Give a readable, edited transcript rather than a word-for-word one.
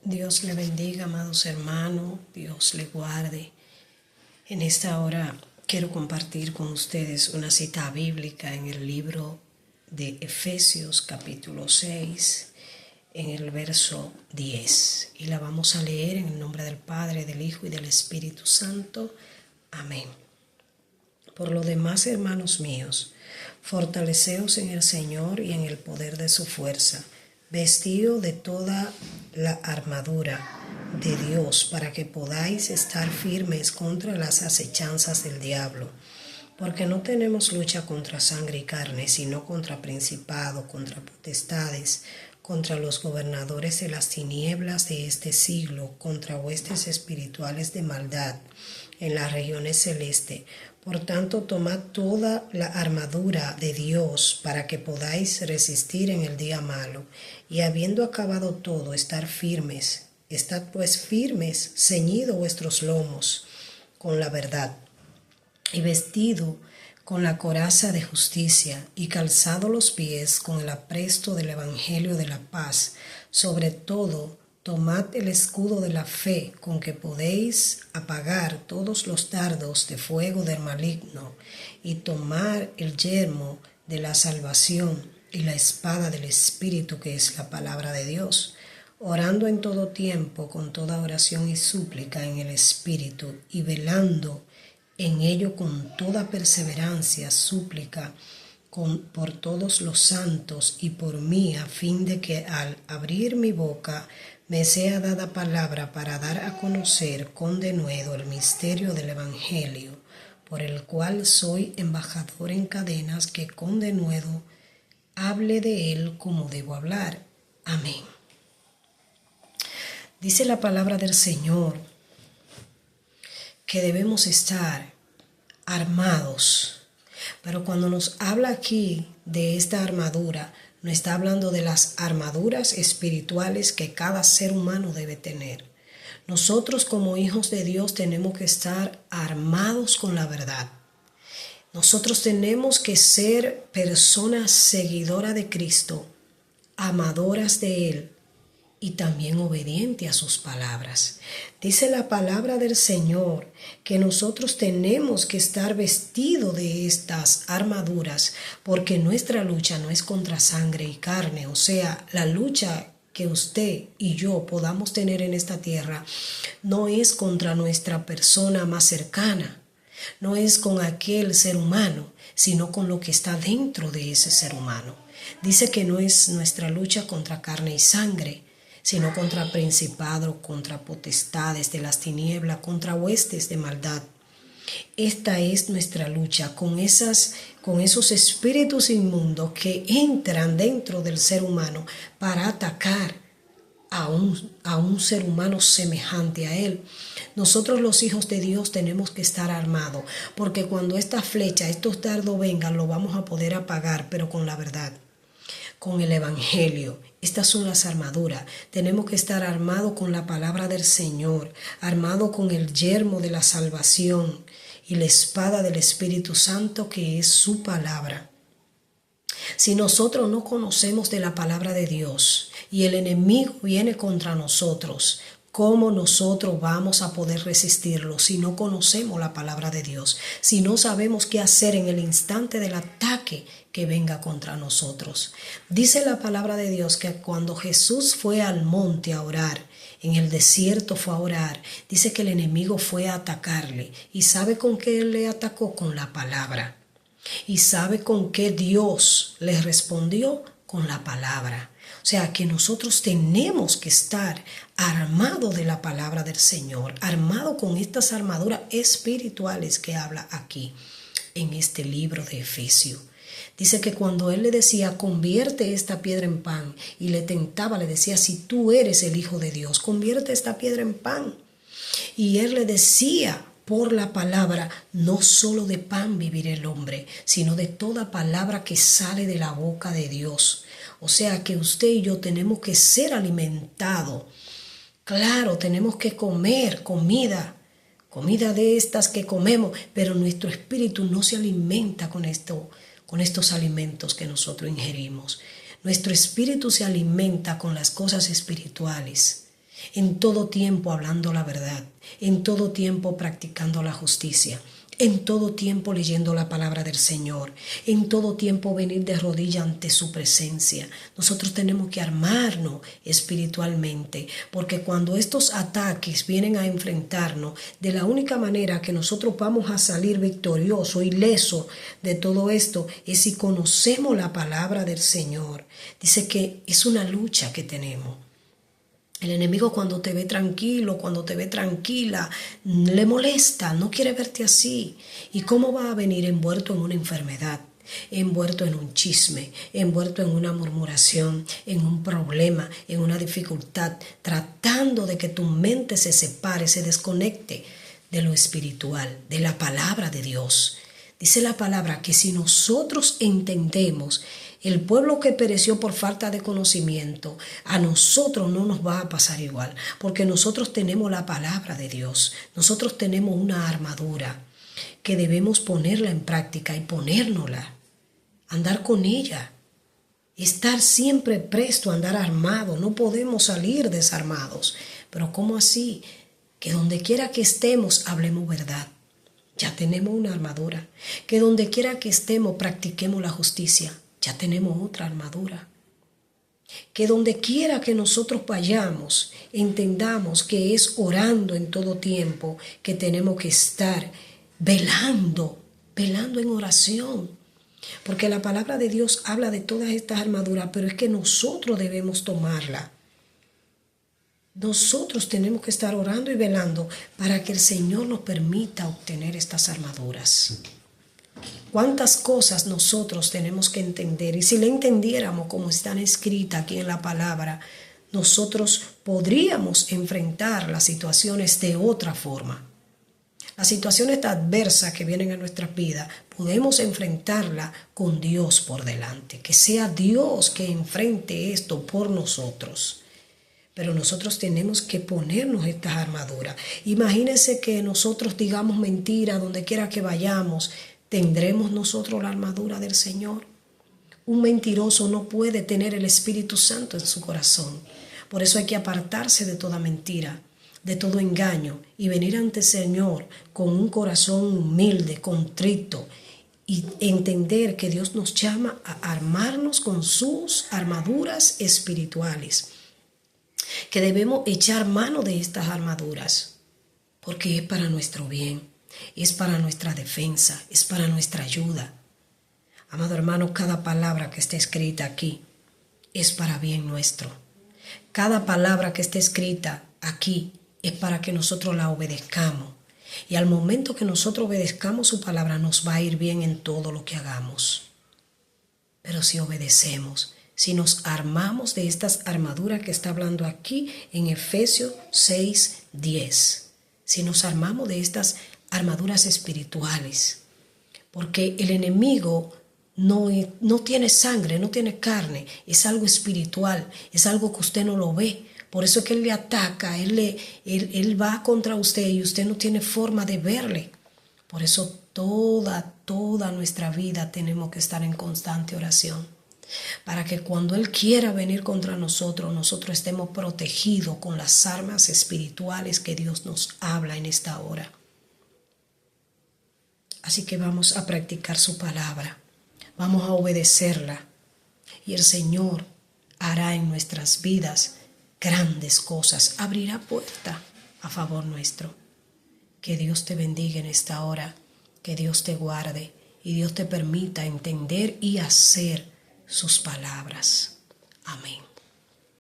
Dios le bendiga, amados hermanos, Dios le guarde. En esta hora quiero compartir con ustedes una cita bíblica en el libro de Efesios capítulo 6, en el verso 10. Y la vamos a leer en el nombre del Padre, del Hijo y del Espíritu Santo. Amén. Por lo demás, hermanos míos, fortaleceos en el Señor y en el poder de su fuerza, vestido de toda la armadura de Dios para que podáis estar firmes contra las acechanzas del diablo. Porque no tenemos lucha contra sangre y carne, sino contra principados, contra potestades, contra los gobernadores de las tinieblas de este siglo, contra huestes espirituales de maldad en las regiones celestes. Por tanto, tomad toda la armadura de Dios para que podáis resistir en el día malo, y habiendo acabado todo, estar firmes. Estad pues firmes, ceñidos vuestros lomos con la verdad, y vestido con la coraza de justicia, y calzado los pies con el apresto del evangelio de la paz. Sobre todo, tomad el escudo de la fe, con que podéis apagar todos los dardos de fuego del maligno, y tomar el yelmo de la salvación y la espada del Espíritu, que es la palabra de Dios, orando en todo tiempo con toda oración y súplica en el Espíritu, y velando en ello con toda perseverancia, súplica por todos los santos y por mí, a fin de que al abrir mi boca me sea dada palabra para dar a conocer con denuedo el misterio del Evangelio, por el cual soy embajador en cadenas, que con denuedo hable de él como debo hablar. Amén. Dice la palabra del Señor que debemos estar armados. Pero cuando nos habla aquí de esta armadura, no está hablando de las armaduras espirituales que cada ser humano debe tener. Nosotros como hijos de Dios tenemos que estar armados con la verdad. Nosotros tenemos que ser personas seguidoras de Cristo, amadoras de Él, y también obediente a sus palabras. Dice la palabra del Señor que nosotros tenemos que estar vestidos de estas armaduras, porque nuestra lucha no es contra sangre y carne. O sea, la lucha que usted y yo podamos tener en esta tierra no es contra nuestra persona más cercana, no es con aquel ser humano, sino con lo que está dentro de ese ser humano. Dice que no es nuestra lucha contra carne y sangre, sino contra principados, contra potestades de las tinieblas, contra huestes de maldad. Esta es nuestra lucha con esos espíritus inmundos que entran dentro del ser humano para atacar a un ser humano semejante a él. Nosotros los hijos de Dios tenemos que estar armados, porque cuando esta flecha, estos dardos vengan, lo vamos a poder apagar, pero con la verdad, con el evangelio. Estas son las armaduras. Tenemos que estar armados con la palabra del Señor, armados con el yelmo de la salvación y la espada del Espíritu Santo, que es su palabra. Si nosotros no conocemos de la palabra de Dios y el enemigo viene contra nosotros, ¿cómo nosotros vamos a poder resistirlo si no conocemos la palabra de Dios? Si no sabemos qué hacer en el instante del ataque que venga contra nosotros. Dice la palabra de Dios que cuando Jesús fue al monte a orar, en el desierto fue a orar, dice que el enemigo fue a atacarle. ¿Y sabe con qué él le atacó? Con la palabra. ¿Y sabe con qué Dios le respondió? Con la palabra. O sea que nosotros tenemos que estar armados de la palabra del Señor, armados con estas armaduras espirituales que habla aquí en este libro de Efesios. Dice que cuando él le decía, convierte esta piedra en pan, y le tentaba, le decía, si tú eres el Hijo de Dios, convierte esta piedra en pan. Y él le decía, por la palabra, no solo de pan vivirá el hombre, sino de toda palabra que sale de la boca de Dios. O sea que usted y yo tenemos que ser alimentados. Claro, tenemos que comer comida de estas que comemos, pero nuestro espíritu no se alimenta con estos alimentos que nosotros ingerimos. Nuestro espíritu se alimenta con las cosas espirituales. en todo tiempo hablando la verdad, en todo tiempo practicando la justicia, en todo tiempo leyendo la palabra del Señor, en todo tiempo venir de rodillas ante su presencia. Nosotros tenemos que armarnos espiritualmente, porque cuando estos ataques vienen a enfrentarnos, de la única manera que nosotros vamos a salir victoriosos, ilesos de todo esto, es si conocemos la palabra del Señor. Dice que es una lucha que tenemos. El enemigo cuando te ve tranquilo, cuando te ve tranquila, le molesta, no quiere verte así. ¿Y cómo va a venir envuelto en una enfermedad, envuelto en un chisme, envuelto en una murmuración, en un problema, en una dificultad, tratando de que tu mente se separe, se desconecte de lo espiritual, de la palabra de Dios? Dice la palabra que si nosotros entendemos el pueblo que pereció por falta de conocimiento, a nosotros no nos va a pasar igual, porque nosotros tenemos la palabra de Dios, nosotros tenemos una armadura que debemos ponerla en práctica y ponérnosla, andar con ella, estar siempre presto a andar armado. No podemos salir desarmados. Pero ¿cómo así? Que donde quiera que estemos hablemos verdad. Ya tenemos una armadura. Que donde quiera que estemos practiquemos la justicia. Ya tenemos otra armadura. Que donde quiera que nosotros vayamos, entendamos que es orando en todo tiempo que tenemos que estar velando en oración. Porque la palabra de Dios habla de todas estas armaduras, pero es que nosotros debemos tomarla. Nosotros tenemos que estar orando y velando para que el Señor nos permita obtener estas armaduras. ¿Cuántas cosas nosotros tenemos que entender? Y si le entendiéramos como están escritas aquí en la palabra, nosotros podríamos enfrentar las situaciones de otra forma. Las situaciones adversas que vienen a nuestras vidas, podemos enfrentarlas con Dios por delante. Que sea Dios que enfrente esto por nosotros. Pero nosotros tenemos que ponernos estas armaduras. Imagínense que nosotros digamos mentira donde quiera que vayamos. ¿Tendremos nosotros la armadura del Señor? Un mentiroso no puede tener el Espíritu Santo en su corazón. Por eso hay que apartarse de toda mentira, de todo engaño y venir ante el Señor con un corazón humilde, contrito y entender que Dios nos llama a armarnos con sus armaduras espirituales. Que debemos echar mano de estas armaduras porque es para nuestro bien. Es para nuestra defensa, es para nuestra ayuda. Amado hermano, cada palabra que esté escrita aquí es para bien nuestro. Cada palabra que esté escrita aquí es para que nosotros la obedezcamos. Y al momento que nosotros obedezcamos su palabra, nos va a ir bien en todo lo que hagamos. Pero si obedecemos, si nos armamos de estas armaduras que está hablando aquí en Efesios 6:10, si nos armamos de estas armaduras espirituales, porque el enemigo no tiene sangre, no tiene carne, es algo espiritual, es algo que usted no lo ve. Por eso es que él le ataca, él va contra usted y usted no tiene forma de verle. Por eso toda nuestra vida tenemos que estar en constante oración, para que cuando él quiera venir contra nosotros, nosotros estemos protegidos con las armas espirituales que Dios nos habla en esta hora. Así que vamos a practicar su palabra, vamos a obedecerla y el Señor hará en nuestras vidas grandes cosas, abrirá puertas a favor nuestro. Que Dios te bendiga en esta hora, que Dios te guarde y Dios te permita entender y hacer sus palabras. Amén.